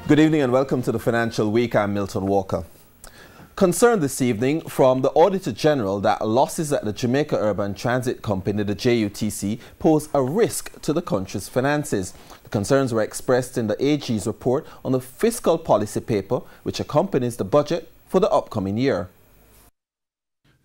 Good evening and welcome to the Financial Week. I'm Milton Walker. Concern this evening from the Auditor General that losses at the Jamaica Urban Transit Company, the JUTC, pose a risk to the country's finances. The concerns were expressed in the AG's report on the fiscal policy paper, which accompanies the budget for the upcoming year.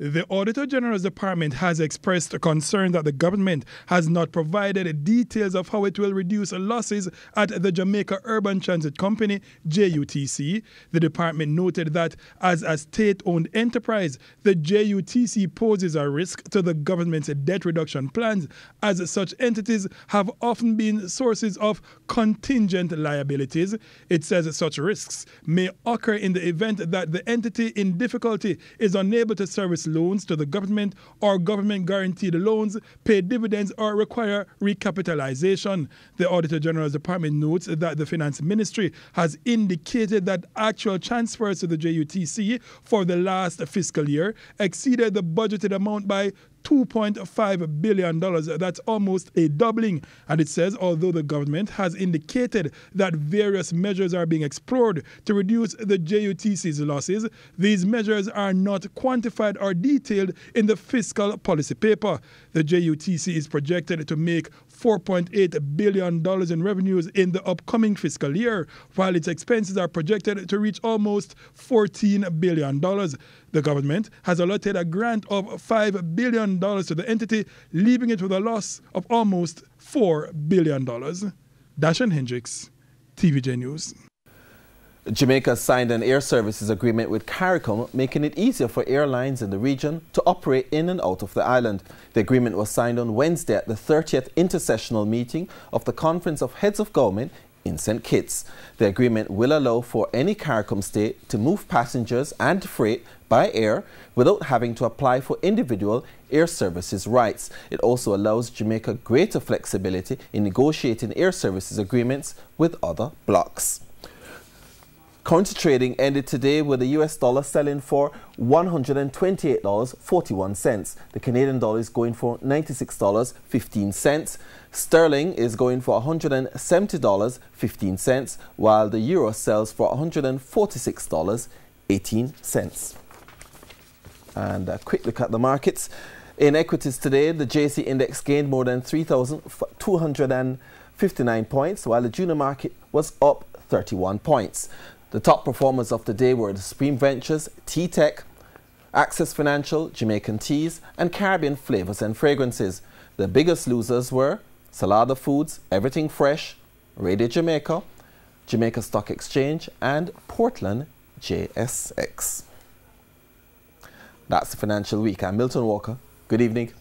The Auditor General's Department has expressed a concern that the government has not provided details of how it will reduce losses at the Jamaica Urban Transit Company, JUTC. The department noted that as a state-owned enterprise, the JUTC poses a risk to the government's debt reduction plans, as such entities have often been sources of contingent liabilities. It says such risks may occur in the event that the entity in difficulty is unable to service loans to the government or government guaranteed loans, pay dividends or require recapitalization. The Auditor General's Department notes that the Finance Ministry has indicated that actual transfers to the JUTC for the last fiscal year exceeded the budgeted amount by $2.5 billion. That's almost a doubling. And it says, although the government has indicated that various measures are being explored to reduce the JUTC's losses, these measures are not quantified or detailed in the fiscal policy paper. The JUTC is projected to make $4.8 billion in revenues in the upcoming fiscal year, while its expenses are projected to reach almost $14 billion. The government has allotted a grant of $5 billion to the entity, leaving it with a loss of almost $4 billion. Dashan Hendricks, TVJ News. Jamaica signed an air services agreement with CARICOM, making it easier for airlines in the region to operate in and out of the island. The agreement was signed on Wednesday at the 30th intersessional meeting of the Conference of Heads of Government in St. Kitts. The agreement will allow for any CARICOM state to move passengers and freight by air without having to apply for individual air services rights. It also allows Jamaica greater flexibility in negotiating air services agreements with other blocs. Currency trading ended today with the US dollar selling for $128.41. The Canadian dollar is going for $96.15. Sterling is going for $170.15, while the euro sells for $146.18. And a quick look at the markets. In equities today, the JC index gained more than 3,259 points, while the junior market was up 31 points. The top performers of the day were the Supreme Ventures, T-Tech, Access Financial, Jamaican Teas, and Caribbean Flavors and Fragrances. The biggest losers were Salada Foods, Everything Fresh, Radio Jamaica, Jamaica Stock Exchange, and Portland JSX. That's the Financial Week. I'm Milton Walker. Good evening.